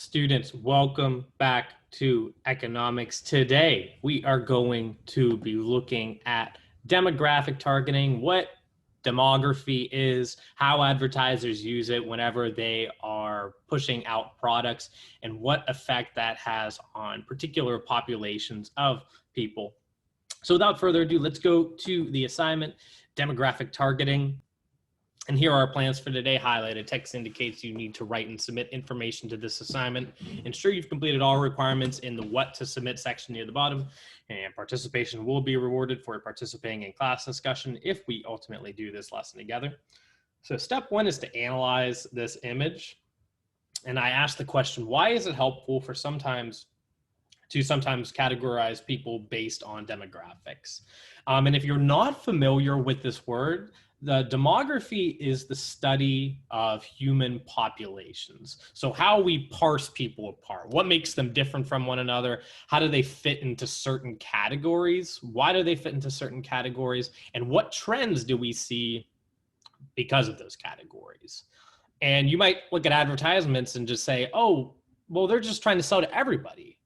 Students, welcome back to economics. Today, we are going to be looking at demographic targeting, what demography is, how advertisers use it whenever they are pushing out products, and what effect that has on particular populations of people. So without further ado, let's go to the assignment, demographic targeting. And here are our plans for today. Highlighted text indicates you need to write and submit information to this assignment. Ensure you've completed all requirements in the what to submit section near the bottom, and participation will be rewarded for participating in class discussion if we ultimately do this lesson together. So step one is to analyze this image. And I asked the question, why is it helpful for sometimes categorize people based on demographics? And if you're not familiar with this word, the demography is the study of human populations. So how we parse people apart, what makes them different from one another, how do they fit into certain categories, why do they fit into certain categories, and what trends do we see because of those categories? And you might look at advertisements and just say, oh, well, they're just trying to sell to everybody.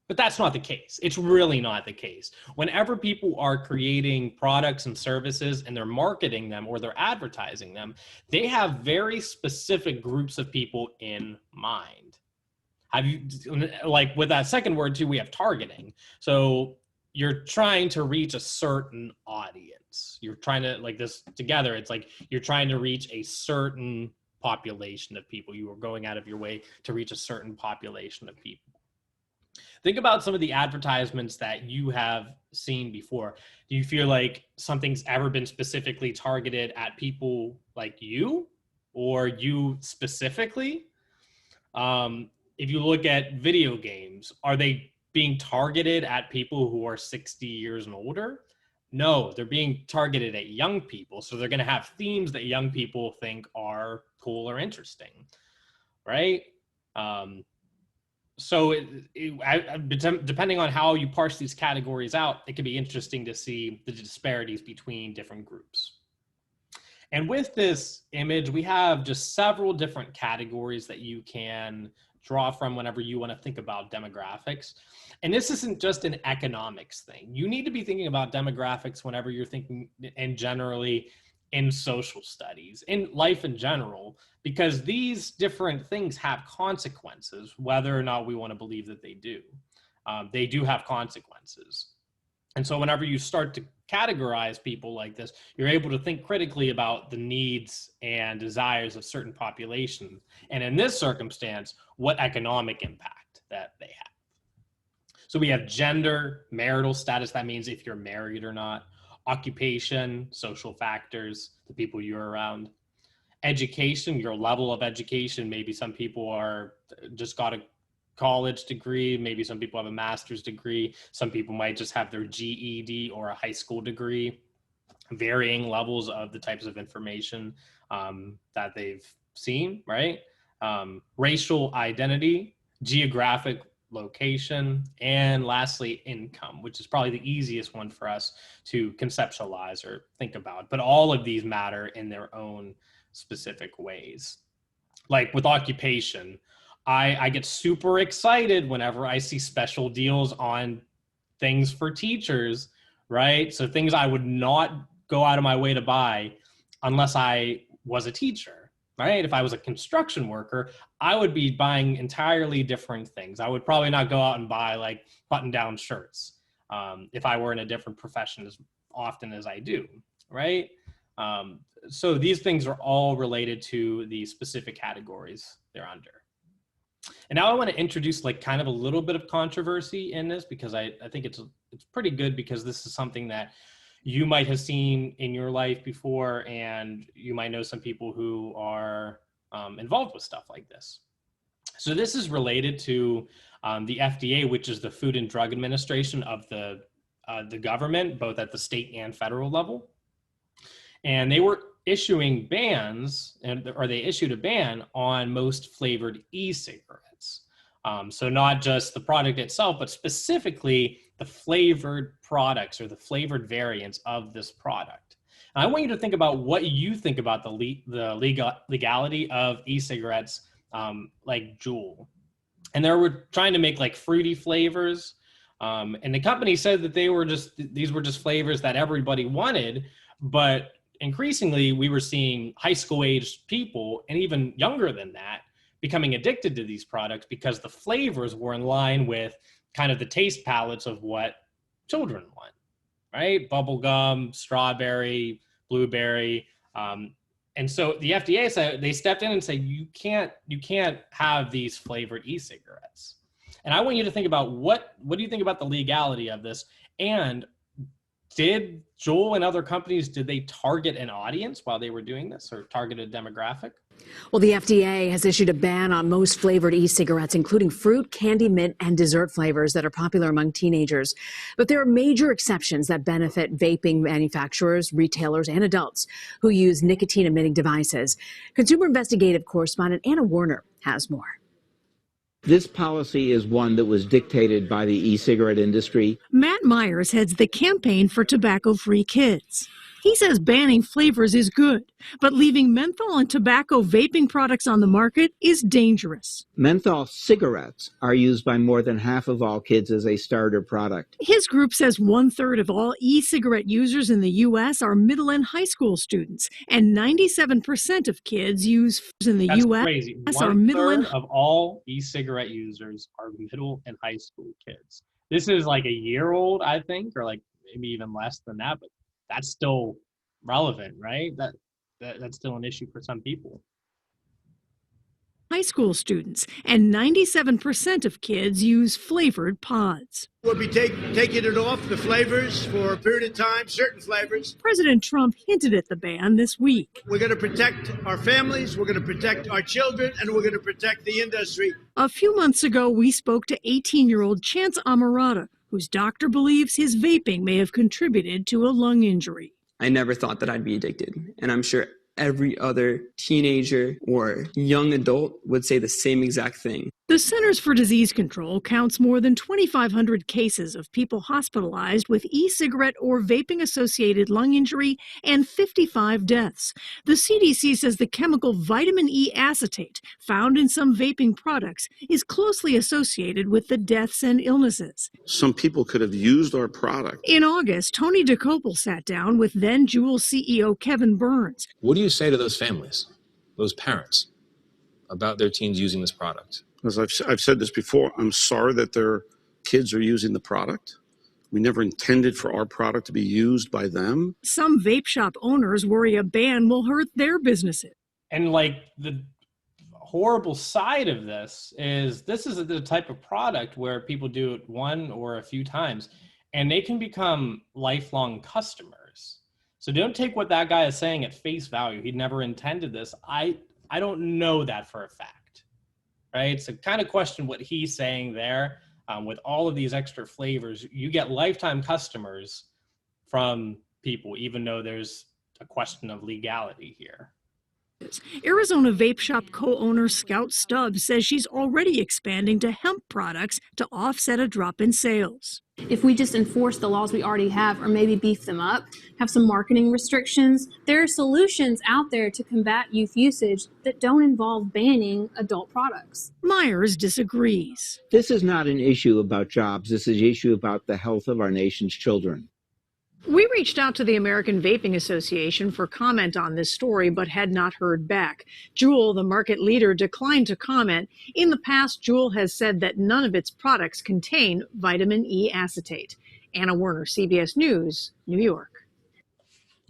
But that's not the case. It's really not the case. Whenever people are creating products and services and they're marketing them or they're advertising them, they have very specific groups of people in mind. Have you, like with that second word too, we have targeting. So you're trying to reach a certain audience. You're trying to, like this together, it's like you're trying to reach a certain population of people. You are going out of your way to reach a certain population of people. Think about some of the advertisements that you have seen before. Do you feel like something's ever been specifically targeted at people like you or you specifically? If you look at video games, are they being targeted at people who are 60 years and older? No, they're being targeted at young people. So they're going to have themes that young people think are cool or interesting, right? So depending on how you parse these categories out, it can be interesting to see the disparities between different groups. And with this image, we have just several different categories that you can draw from whenever you want to think about demographics. And this isn't just an economics thing. You need to be thinking about demographics whenever you're thinking, and generally in social studies, in life in general, because these different things have consequences, whether or not we want to believe that they do. They do have consequences. And so whenever you start to categorize people like this, you're able to think critically about the needs and desires of certain populations. And in this circumstance, what economic impact that they have. So we have gender, marital status. That means if you're married or not. Occupation, social factors, the people you're around. Education, your level of education. Maybe some people are just got a college degree. Maybe some people have a master's degree. Some people might just have their GED or a high school degree. Varying levels of the types of information that they've seen, right? Racial identity, geographic location, and lastly, income, which is probably the easiest one for us to conceptualize or think about. But all of these matter in their own specific ways. Like with occupation, I get super excited whenever I see special deals on things for teachers, right? So things I would not go out of my way to buy unless I was a teacher, right? If I was a construction worker, I would be buying entirely different things. I would probably not go out and buy like button-down shirts if I were in a different profession as often as I do, right? So these things are all related to the specific categories they're under. And now I want to introduce like kind of a little bit of controversy in this because I think it's pretty good because this is something that you might have seen in your life before, and you might know some people who are involved with stuff like this. So this is related to the FDA, which is the Food and Drug Administration of the government, both at the state and federal level. And they were issuing bans, or they issued a ban on most flavored e-cigarettes. So not just the product itself, but specifically the flavored products or the flavored variants of this product. And I want you to think about what you think about the legality of e-cigarettes like Juul. And they were trying to make like fruity flavors. And the company said that these were just flavors that everybody wanted. But increasingly, we were seeing high school aged people and even younger than that becoming addicted to these products because the flavors were in line with kind of the taste palettes of what children want, right? Bubblegum, strawberry, blueberry. And so the FDA said, they stepped in and said, you can't have these flavored e-cigarettes. And I want you to think about what do you think about the legality of this? And did Juul and other companies, did they target an audience while they were doing this, or target a demographic? Well, the FDA has issued a ban on most flavored e-cigarettes, including fruit, candy, mint, and dessert flavors that are popular among teenagers. But there are major exceptions that benefit vaping manufacturers, retailers, and adults who use nicotine-emitting devices. Consumer investigative correspondent Anna Werner has more. This policy is one that was dictated by the e-cigarette industry. Matt Myers heads the Campaign for Tobacco-Free Kids. He says banning flavors is good, but leaving menthol and tobacco vaping products on the market is dangerous. Menthol cigarettes are used by more than half of all kids as a starter product. His group says 1/3 of all e-cigarette users in the U.S. are middle and high school students, and 97% of kids use in the U.S. Crazy. are middle and of all e-cigarette users are middle and high school kids. This is like a year old, I think, or like maybe even less than that, but that's still relevant, right? That's still an issue for some people. high school students, and 97% of kids use flavored pods. We'll be taking it off the flavors for a period of time, certain flavors. President Trump hinted at the ban this week. We're going to protect our families, we're going to protect our children, and we're going to protect the industry. A few months ago, we spoke to 18-year-old Chance Amarata, whose doctor believes his vaping may have contributed to a lung injury. I never thought that I'd be addicted, and I'm sure every other teenager or young adult would say the same exact thing. The Centers for Disease Control counts more than 2,500 cases of people hospitalized with e-cigarette or vaping-associated lung injury and 55 deaths. The CDC says the chemical vitamin E acetate found in some vaping products is closely associated with the deaths and illnesses. Some people could have used our product. In August, Tony DeCopel sat down with then Juul CEO Kevin Burns. What do you say to those families, those parents, about their teens using this product? As I've said this before, I'm sorry that their kids are using the product. We never intended for our product to be used by them. Some vape shop owners worry a ban will hurt their businesses. And like the horrible side of this is the type of product where people do it one or a few times and they can become lifelong customers. So don't take what that guy is saying at face value. He never intended this. I don't know that for a fact. Right? So kind of question what he's saying there. With all of these extra flavors, you get lifetime customers from people, even though there's a question of legality here. Arizona vape shop co-owner Scout Stubbs says she's already expanding to hemp products to offset a drop in sales. If we just enforce the laws we already have or maybe beef them up, have some marketing restrictions, there are solutions out there to combat youth usage that don't involve banning adult products. Myers disagrees. This is not an issue about jobs. This is an issue about the health of our nation's children. We reached out to the American Vaping Association for comment on this story, but had not heard back. Juul, the market leader, declined to comment. In the past, Juul has said that none of its products contain vitamin E acetate. Anna Werner, CBS News, New York.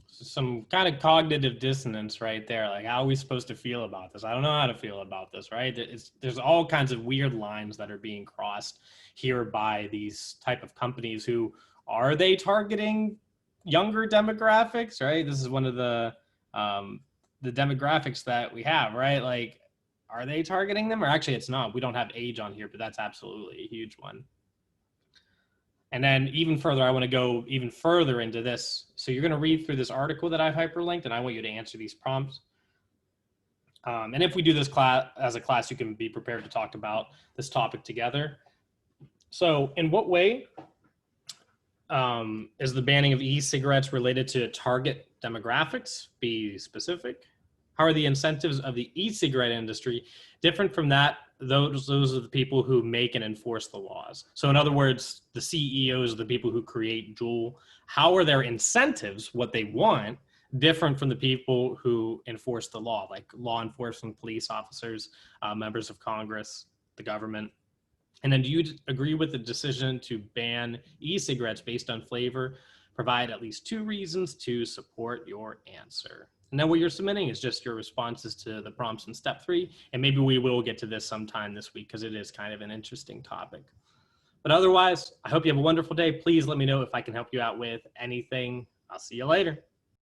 Some kind of cognitive dissonance right there. Like, how are we supposed to feel about this? I don't know how to feel about this, right? There's all kinds of weird lines that are being crossed here by these type of companies who, are they targeting younger demographics, right? This is one of the demographics that we have, right? Like, are they targeting them? Or actually it's not. We don't have age on here, but that's absolutely a huge one. And then even further, I want to go even further into this. So you're going to read through this article that I've hyperlinked, and I want you to answer these prompts. And if we do this class as a class, you can be prepared to talk about this topic together. So in what way is the banning of e-cigarettes related to target demographics? Be specific. How are the incentives of the e-cigarette industry different from that those are the people who make and enforce the laws. So in other words, the CEOs are the people who create Juul. How are their incentives, what they want, different from the people who enforce the law, like law enforcement, police officers, members of Congress, the government? And then do you agree with the decision to ban e-cigarettes based on flavor? Provide at least 2 reasons to support your answer. And then what you're submitting is just your responses to the prompts in step 3. And maybe we will get to this sometime this week because it is kind of an interesting topic. But otherwise, I hope you have a wonderful day. Please let me know if I can help you out with anything. I'll see you later.